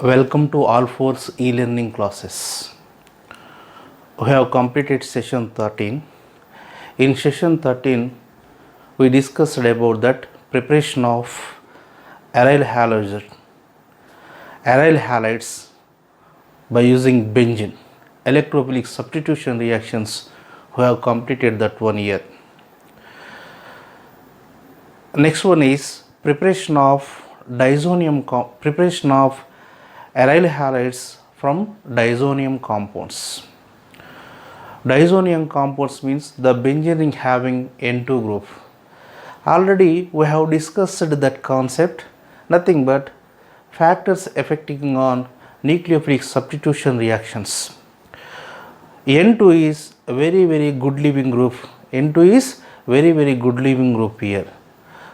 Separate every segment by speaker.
Speaker 1: Welcome to All Fours e-learning classes. We have completed session 13. In session 13, we discussed about that preparation of aryl halides by using benzene. Electrophilic substitution reactions, we have completed that one year. Next one is preparation of aryl halides from diazonium compounds. Diazonium compounds means the benzene ring having N2 group. Already we have discussed that concept, nothing but factors affecting on nucleophilic substitution reactions. N2 is a very good leaving group. N2 is very good leaving group here.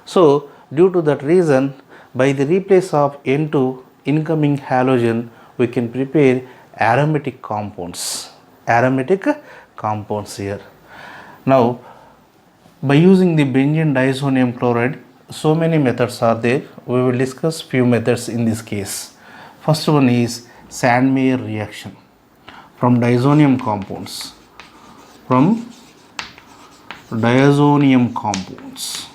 Speaker 1: So due to that reason, by the replace of N2 incoming halogen, we can prepare aromatic compounds. Aromatic compounds here. Now, by using the benzene diazonium chloride, so many methods are there. We will discuss few methods in this case. First one is Sandmeyer reaction from diazonium compounds. From diazonium compounds.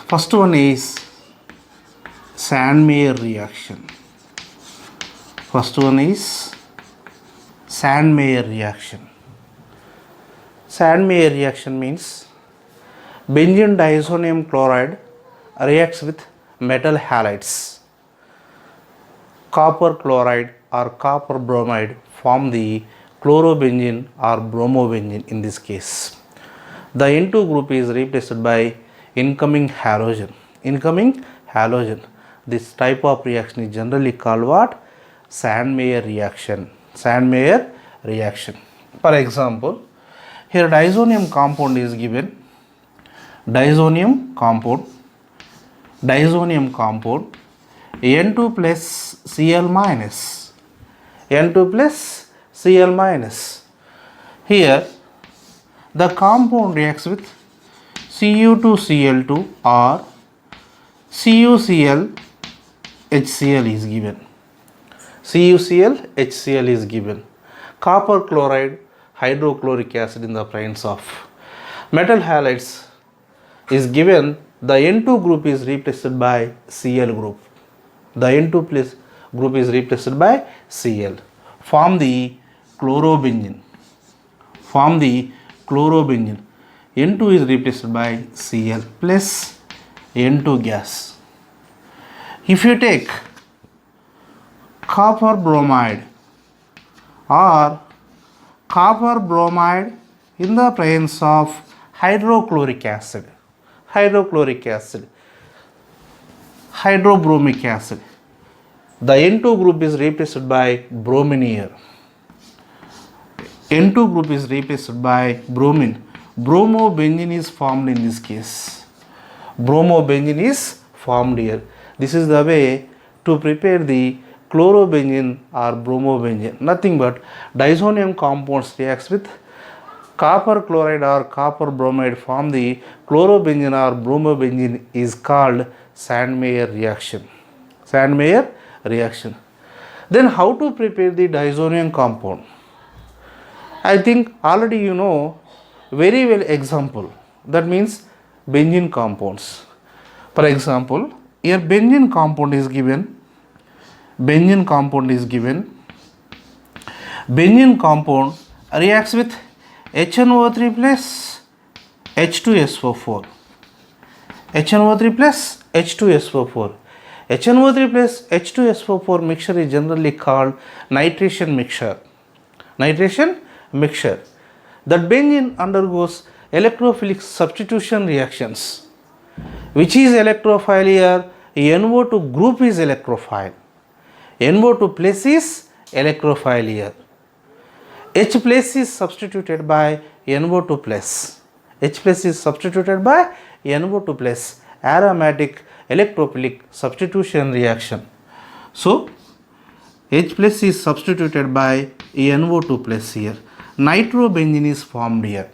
Speaker 1: First one is Sandmeyer reaction. Sandmeyer reaction means benzene diazonium chloride reacts with metal halides. Copper chloride or copper bromide form the chlorobenzene or bromobenzene in this case. The N2 group is replaced by incoming halogen. This type of reaction is generally called what? Sandmeyer reaction. For example, here diazonium compound is given. Diazonium compound N2 plus Cl minus. Here the compound reacts with Cu2Cl2 or CuCl HCl is given. Copper chloride, hydrochloric acid in the presence of metal halides is given. The N2 group is replaced by Cl group. Form the chlorobenzene. N2 is replaced by Cl plus N2 gas. If you take copper bromide in the presence of hydrobromic acid, the N2 group is replaced by bromine here. Bromobenzene is formed in this case. This is the way to prepare the chlorobenzene or bromobenzene. Nothing but diazonium compounds reacts with copper chloride or copper bromide form the chlorobenzene or bromobenzene is called Sandmeyer reaction. Then how to prepare the diazonium compound? I think already you know very well example. That means benzene compounds. For example, here benzene compound is given. Benzene compound reacts with HNO3 plus H2SO4. HNO3 plus H2SO4 mixture is generally called nitration mixture. That benzene undergoes electrophilic substitution reactions. Which is electrophile here? NO2 group is electrophile. NO2 plus is electrophile here. H plus is substituted by NO2 plus. Aromatic electrophilic substitution reaction. So H plus is substituted by NO2 plus here. Nitrobenzene is formed here.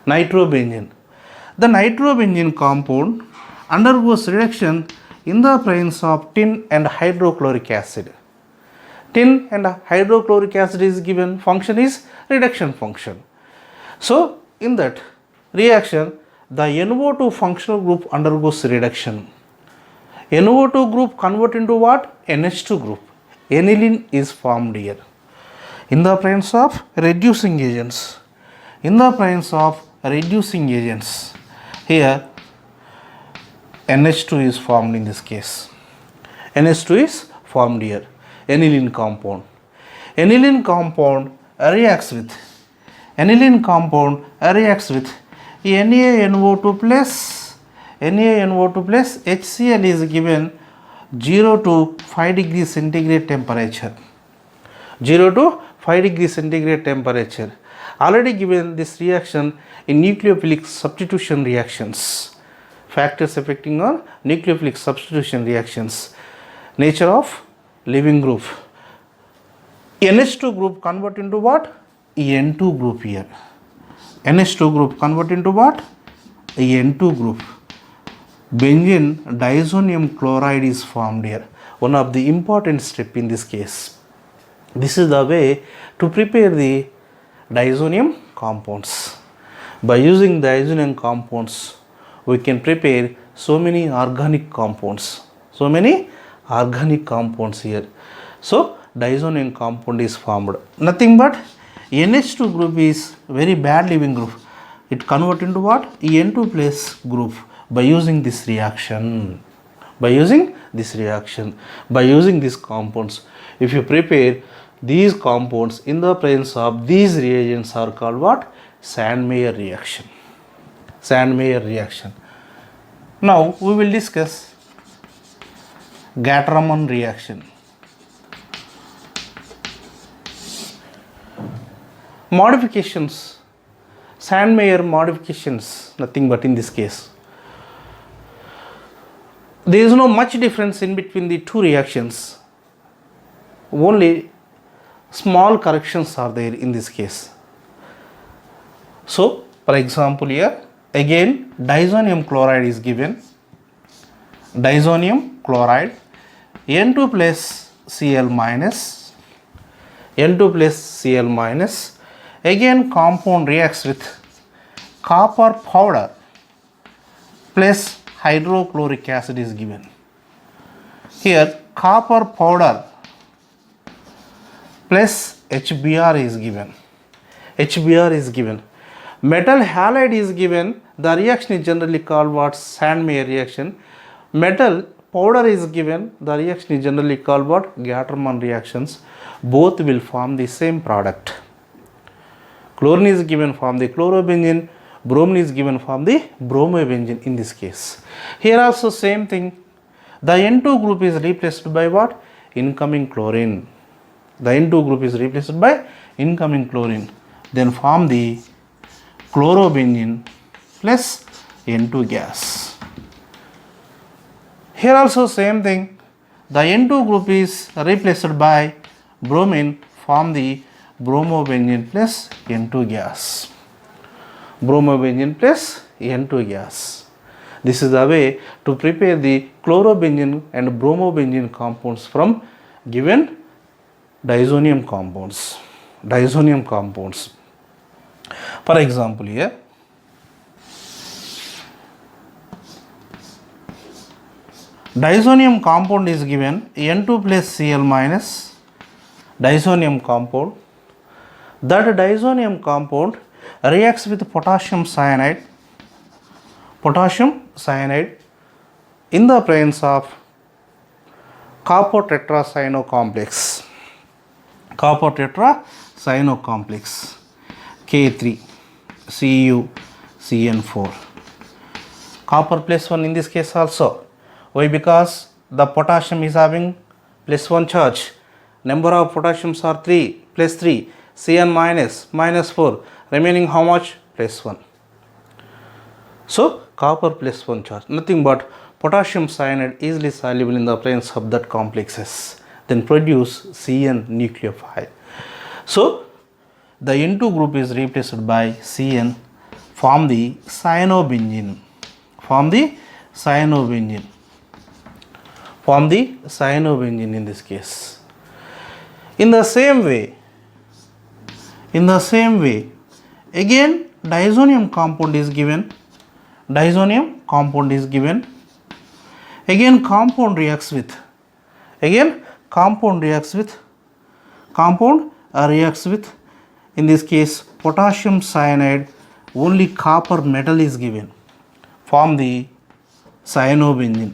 Speaker 1: The nitrobenzene compound undergoes reduction in the presence of tin and hydrochloric acid. Tin and hydrochloric acid is given function is reduction function. So in that reaction the NO2 functional group undergoes reduction. NO2 group convert into what? NH2 group. Aniline is formed here. In the presence of reducing agents. In the presence of reducing agents. Here NH2 is formed in this case. NH2 is formed here. Aniline compound. Aniline compound reacts with NaNO2 plus HCl is given 0 to 5 degrees centigrade temperature. 0 to 5 degrees centigrade temperature. Already given this reaction in nucleophilic substitution reactions. Factors affecting on nucleophilic substitution reactions. Nature of leaving group. NH2 group convert into what? N2 group here. NH2 group convert into what? N2 group. Benzene diazonium chloride is formed here. One of the important step in this case. This is the way to prepare the diazonium compounds. By using diazonium compounds, we can prepare so many organic compounds. So many organic compounds here. So diazonium compound is formed. Nothing but NH2 group is very bad leaving group. It convert into what? En2 plus group by using this reaction. By using these compounds. If you prepare these compounds in the presence of these reagents are called what? Sandmeyer reaction. Sandmeyer reaction. Now we will discuss Gaterman reaction. Modifications. Sandmeyer modifications, nothing but in this case. There is no much difference in between the two reactions. Only small corrections are there in this case. So, for example here, again diazonium chloride is given. Diazonium chloride, N2 plus Cl minus, again compound reacts with copper powder plus hydrochloric acid is given. Here copper powder plus HBr is given. Metal halide is given. The reaction is generally called what? Sandmeyer reaction. Metal powder is given. The reaction is generally called what? Gaterman reactions. Both will form the same product. Chlorine is given from the chlorobenzene, bromine is given from the bromobenzene in this case. Here also same thing. The N2 group is replaced by what? Incoming chlorine. The N2 group is replaced by incoming chlorine. Then form the chlorobenzene plus N2 gas. Here also same thing. The N2 group is replaced by bromine, form the bromobenzene plus N2 gas. This is the way to prepare the chlorobenzene and bromobenzene compounds from given diazonium compounds. For example here, diazonium compound is given N2 plus Cl minus diazonium compound. That diazonium compound reacts with potassium cyanide in the presence of copper tetracyano complex. K3 CuCN4. Copper plus 1 in this case also. Why? Because the potassium is having plus 1 charge. Number of potassiums are 3 plus 3. Cn minus 4. Remaining how much? Plus 1. So copper plus 1 charge. Nothing but potassium cyanide easily soluble in the presence of that complexes. Then produce Cn nucleophile. So the N2 group is replaced by Cn, form the cyanobenzene. cyanobenzene. Form the cyanobenzene in this case. In the same way, again diazonium compound is given. Again compound reacts with in this case potassium cyanide, only copper metal is given. Form the cyanobenzene.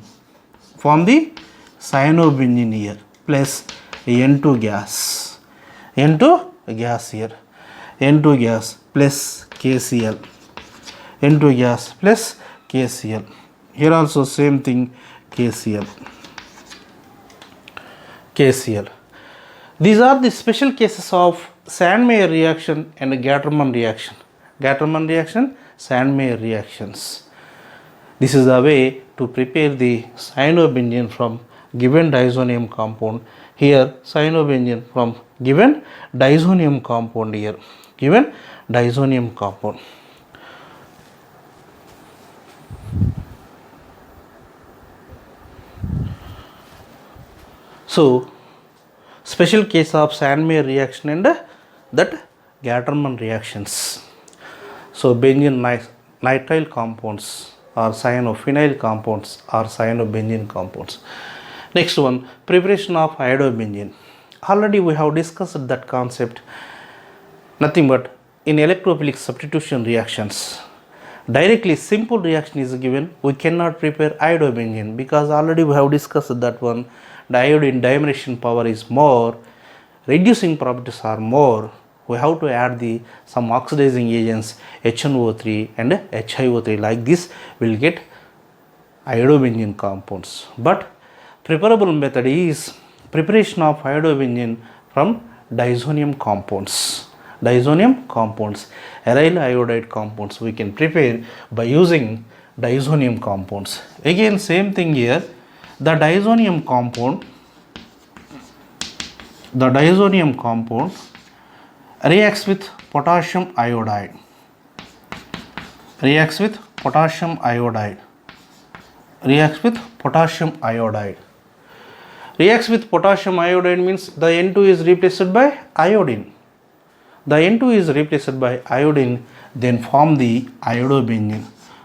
Speaker 1: Here plus N2 gas. N2 gas here. N2 gas plus KCl. N2 gas plus KCl. Here also same thing, KCl. These are the special cases of Sandmeyer reaction and Gattermann reaction. Sandmeyer reactions. This is the way to prepare the cyanobenzene from given diazonium compound. Here cyanobenzene from given diazonium compound here. So, special case of Sandmeyer reaction and that Gattermann reactions. So, benzene nitrile compounds or cyanophenyl compounds or cyanobenzene compounds. Next one, preparation of iodobenzene. Already we have discussed that concept. Nothing but in electrophilic substitution reactions, directly simple reaction is given. We cannot prepare iodobenzene because already we have discussed that one. The iodine dimerization power is more, reducing properties are more. We have to add some oxidizing agents HNO3 and HiO3, like this will get iodobenzene compounds. But preferable method is preparation of iodobenzene from diazonium compounds. Aryl iodide compounds we can prepare by using diazonium compounds. Again same thing here. The diazonium compound reacts with potassium iodide. Reacts with potassium iodide means the N2 is replaced by iodine. Then form the iodobenzene.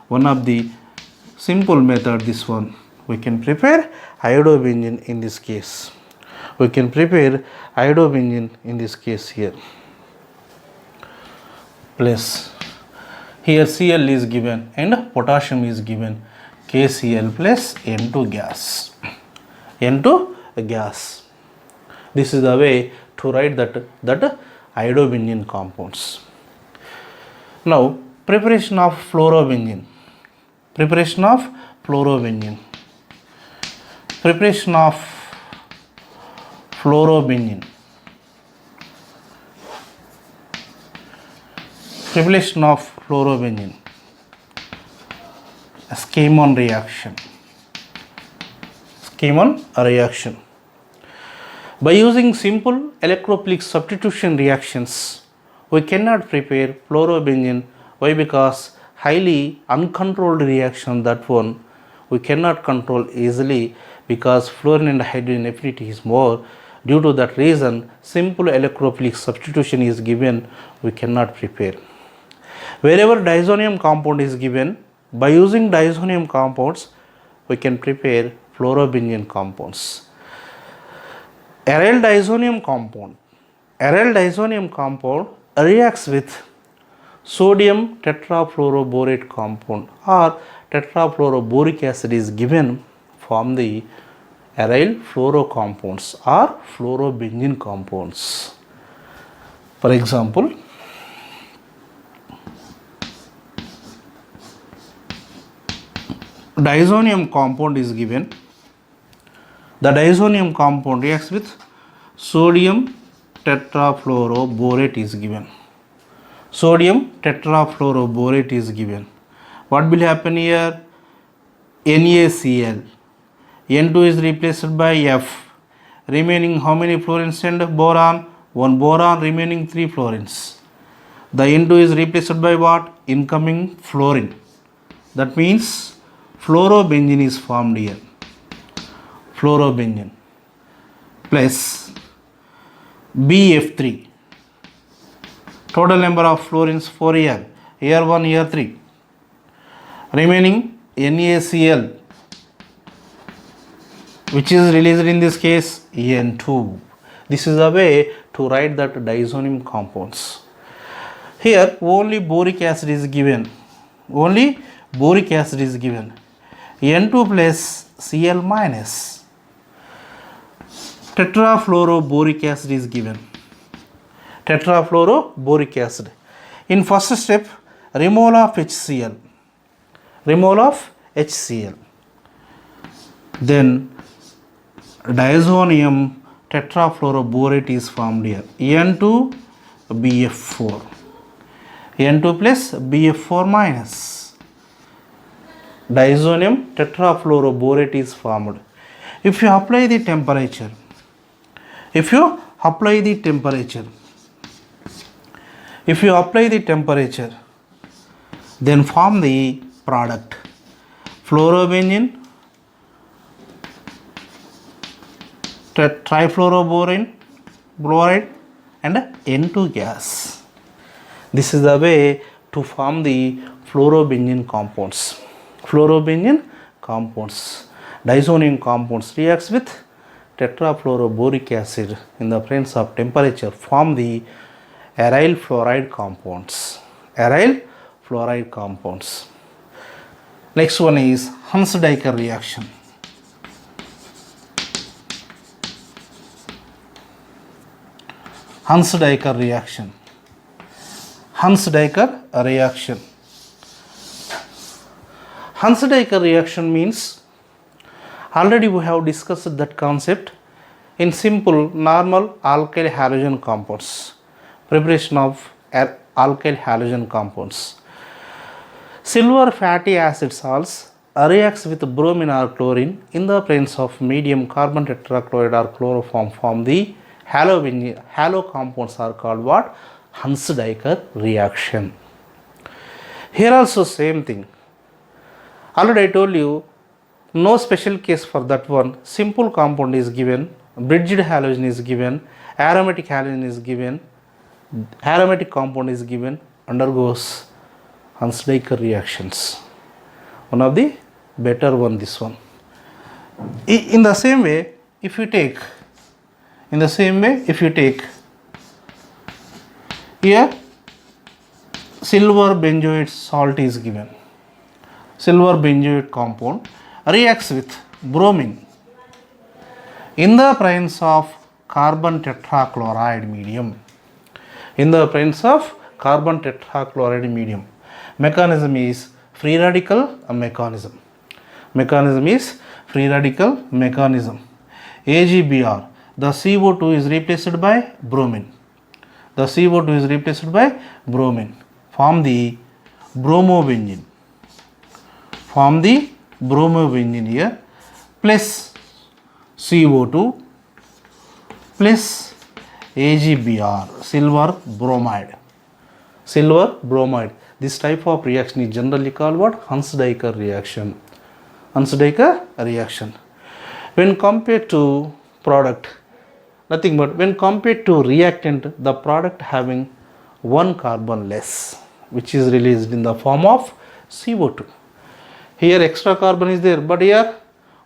Speaker 1: One of the simple method, this one. We can prepare iodobenzene in this case. Here. Plus here Cl is given and potassium is given. KCl plus N2 gas. This is the way to write that iodobenzene compounds. Now preparation of fluorobenzene. Preparation of fluorobenzene. Schemon reaction. By using simple electrophilic substitution reactions, we cannot prepare fluorobenzene. Why? Because highly uncontrolled reaction, that one we cannot control easily because fluorine and hydrogen affinity is more. Due to that reason, simple electrophilic substitution is given, we cannot prepare. Wherever diazonium compound is given, by using diazonium compounds, we can prepare fluorobenzene compounds. Aryl diazonium compound reacts with sodium tetrafluoroborate compound or tetrafluoroboric acid is given, form the aryl fluorocompounds or fluorobenzene compounds. For example, diazonium compound is given. The diazonium compound reacts with sodium tetrafluoroborate is given. What will happen here? NaCl. N2 is replaced by F. Remaining how many fluorines and boron? One boron, remaining 3 fluorines. The N2 is replaced by what? Incoming fluorine. That means fluorobenzene is formed here. Fluorobenzene plus BF3. Total number of fluorines 4 here. Here 1, here 3. Remaining NaCl, which is released in this case N2. This is a way to write that diazonium compounds. Here only boric acid is given. Only boric acid is given. N2 plus Cl minus. Tetrafluoroboric acid is given. Tetrafluoroboric acid. In first step, removal of HCl. Removal of HCl. Then diazonium tetrafluoroborate is formed here. N2BF4. N2 plus BF4 minus. Diazonium tetrafluoroborate is formed. If you apply the temperature, then form the product fluorobenzene, trifluoroborane, bromide and N2 gas. This is the way to form the fluorobenzene compounds. Fluorobenzene compounds. Diazonium compounds reacts with tetrafluoroboric acid in the presence of temperature, form the aryl fluoride compounds. Aryl fluoride compounds. Next one is Hunsdiecker reaction. Hunsdiecker reaction. Hunsdiecker reaction. Hunsdiecker reaction means, already we have discussed that concept in simple normal alkyl halogen compounds. Preparation of alkyl halogen compounds. Silver fatty acid salts reacts with bromine or chlorine in the presence of medium carbon tetrachloride or chloroform, form the halo compounds are called what? Hunsdiecker reaction. Here also same thing. Already I told you, no special case for that one. Simple compound is given, bridged halogen is given, aromatic halogen is given, aromatic compound is given, undergoes Hunsdiecker reactions. One of the better one, this one. In the same way, if you take here silver benzoate salt is given. Silver benzoate compound reacts with bromine in the presence of carbon tetrachloride medium. Mechanism is free radical mechanism. AgBr, the CO2 is replaced by bromine. Form the bromobenzene. Here plus CO2 plus AgBr, silver bromide. This type of reaction is generally called what? Hunsdiecker reaction. When compared to product, nothing but when compared to reactant, the product having one carbon less, which is released in the form of CO2. Here extra carbon is there, but here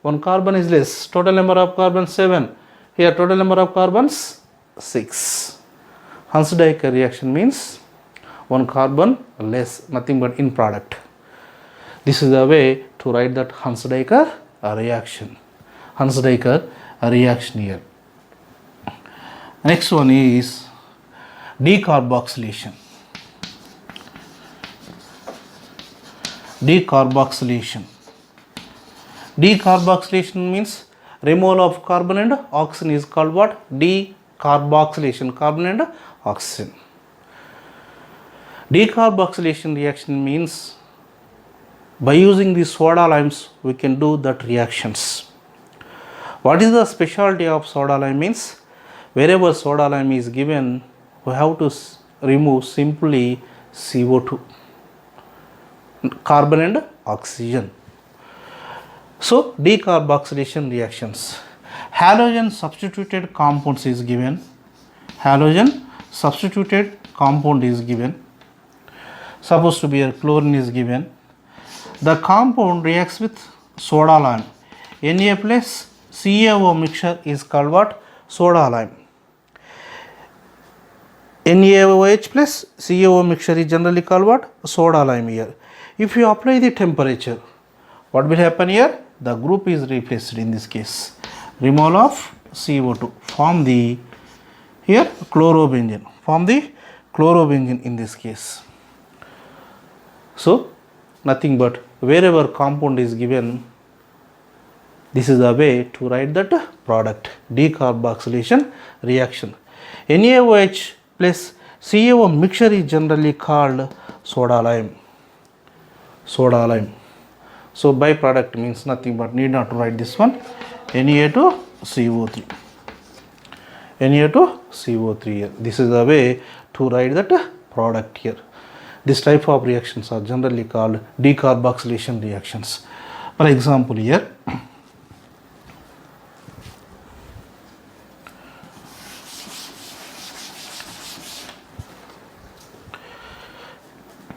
Speaker 1: one carbon is less. Total number of carbons 7. Here total number of carbons 6. Hunsdiecker reaction means one carbon less, nothing but in product. This is the way to write that Hunsdiecker reaction. Here. Next one is decarboxylation. Decarboxylation means removal of carbon and oxygen is called what? Decarboxylation, carbon and oxygen. Decarboxylation reaction means by using the soda limes we can do that reactions. What is the specialty of soda lime means? Wherever soda lime is given, we have to remove simply CO2, carbon and oxygen. So decarboxylation reactions. Halogen substituted compounds is given. Halogen substituted compound is given. Supposed to be a chlorine is given. The compound reacts with soda lime. Na plus CaO mixture is called what? Soda lime. NaOH plus CaO mixture is generally called what? Soda lime here. If you apply the temperature, what will happen here? The group is replaced in this case. Removal of CO2 form the here chlorobenzene. Form the chlorobenzene in this case. So nothing but wherever compound is given, this is the way to write that product. Decarboxylation reaction. NaOH plus CaO mixture is generally called soda lime. Soda lime. So byproduct means nothing but, need not to write this one, Na2CO3. Na2CO3 here. This is the way to write that product here. This type of reactions are generally called decarboxylation reactions. For example here,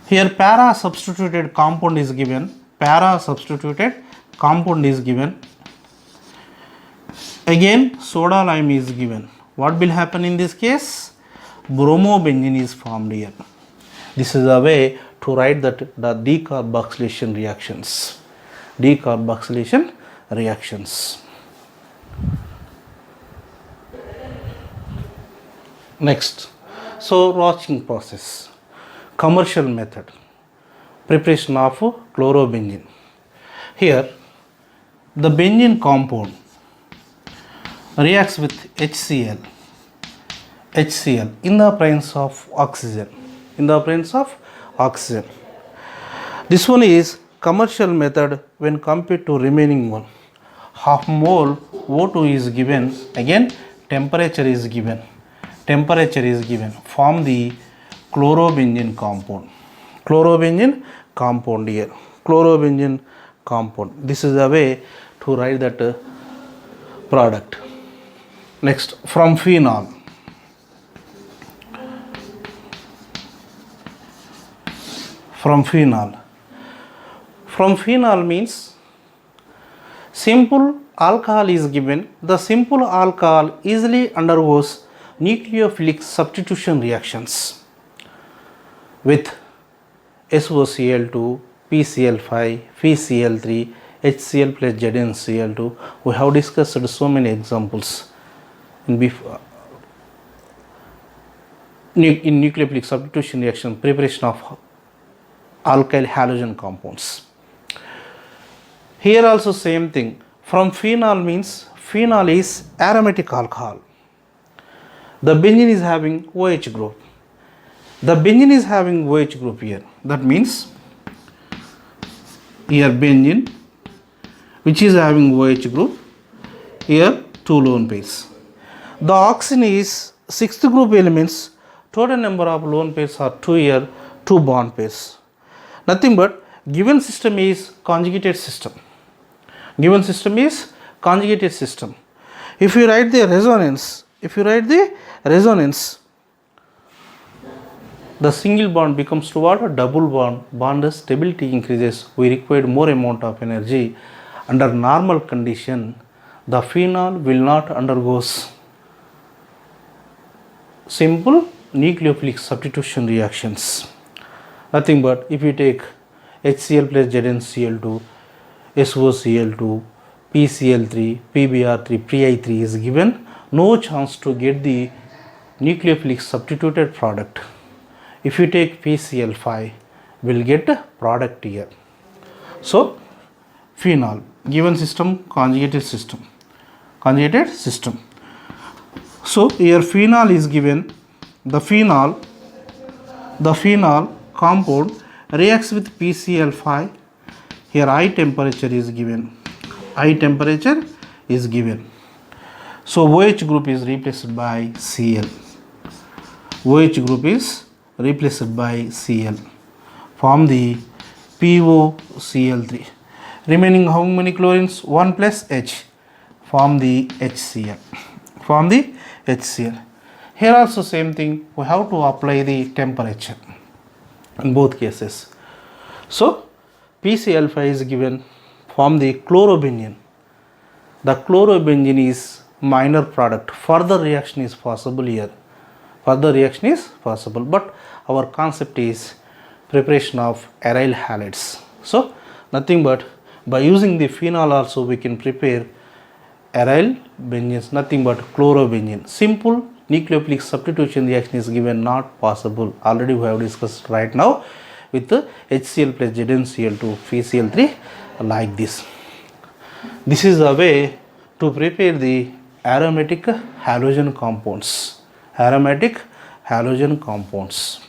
Speaker 1: here para substituted compound is given. Para substituted compound is given. Again soda lime is given. What will happen in this case? Bromobenzene is formed here. This is a way to write that the decarboxylation reactions. Decarboxylation reactions. Next, so Roaching process. Commercial method. Preparation of chlorobenzene. Here the benzene compound reacts with HCl in the presence of oxygen. This one is commercial method when compared to remaining one. Half mole O2 is given. Again temperature is given. Form the chlorobenzene compound here. Chlorobenzene compound. This is the way to write that product. Next, from phenol. From phenol means simple alcohol is given. The simple alcohol easily undergoes nucleophilic substitution reactions with SOCl2, PCl5, FeCl3, HCl plus ZnCl2. We have discussed so many examples in nucleophilic substitution reaction, preparation of alkyl halogen compounds. Here also same thing. From phenol means phenol is aromatic alcohol. The benzene is having OH group. The benzene is having OH group here. That means here benzene which is having OH group, here 2 lone pairs. The oxygen is 6th group elements. Total number of lone pairs are 2 here, 2 bond pairs. Nothing but given system is conjugated system. If you write the resonance, the single bond becomes to what? A double bond. Bond stability increases. We require more amount of energy. Under normal condition, the phenol will not undergo simple nucleophilic substitution reactions. Nothing but if you take HCl plus ZnCl2, SOCl2, PCl3, PBr3, Pri3 is given, no chance to get the nucleophilic substituted product. If you take PCl5, will get product here. So phenol, given system, conjugated system. So here phenol is given. The phenol compound reacts with PCl5. Here high temperature is given. So OH group is replaced by Cl. Form the POCl3. Remaining how many chlorines? 1 plus H. Form the HCl. Form the HCl. Here also same thing. We have to apply the temperature in both cases. So PC alpha is given. Form the chlorobenzene. The chlorobenzene is minor product. Further reaction is possible here. Further reaction is possible, but our concept is preparation of aryl halides. So nothing but by using the phenol also we can prepare aryl benzenes, nothing but chlorobenzene. Simple nucleophilic substitution reaction is given, not possible. Already we have discussed right now with the HCl plus ZnCl2 PCl3 like this. This is a way to prepare the aromatic halogen compounds. Aromatic halogen compounds.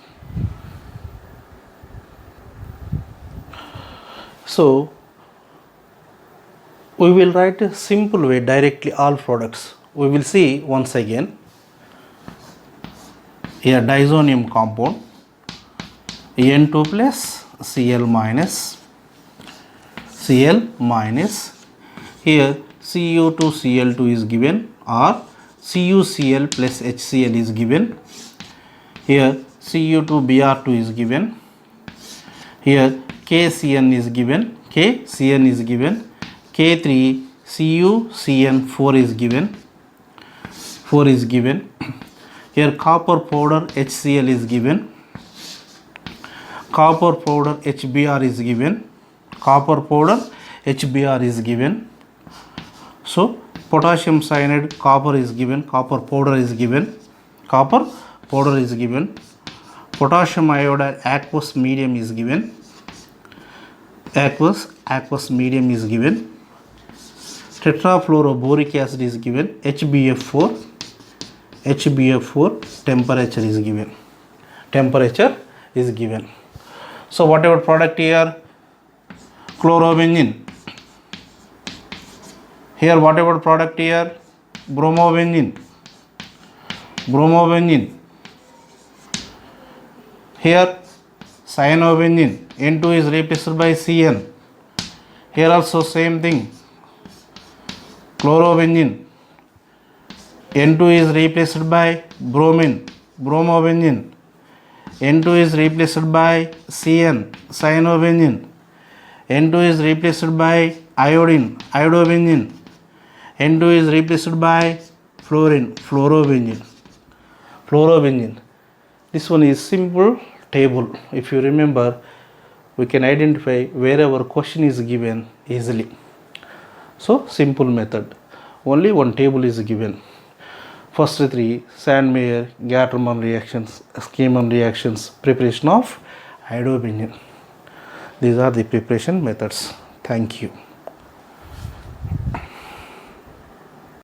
Speaker 1: So we will write a simple way directly all products. We will see once again a diazonium compound N2 plus Cl minus here Cu2 Cl2 is given, or CuCl plus HCl is given. Here Cu2 Br2 is given. Here KCN is given. K3 CuCN4 is given. Here copper powder HCl is given. Copper powder HBr is given. So potassium cyanide copper is given. Copper powder is given. Potassium iodide aqueous medium is given. Aqueous medium is given. Tetrafluoroboric acid is given. HBF4 temperature is given. So whatever product here, chlorobenzene. Here whatever product here, bromobenzene. Here cyanobenzene. N2 is replaced by Cn. Here also same thing, chlorobenzene. N2 is replaced by bromobenzene. N2 is replaced by Cn, cyanobenzene. N2 is replaced by iodobenzene. N2 is replaced by fluorine, fluorobenzene. This one is simple table. If you remember, we can identify wherever question is given easily. So simple method. Only one table is given. First three, Sandmeyer, Gattermann reactions, Schneemann reactions, preparation of iodobenzene. These are the preparation methods. Thank you.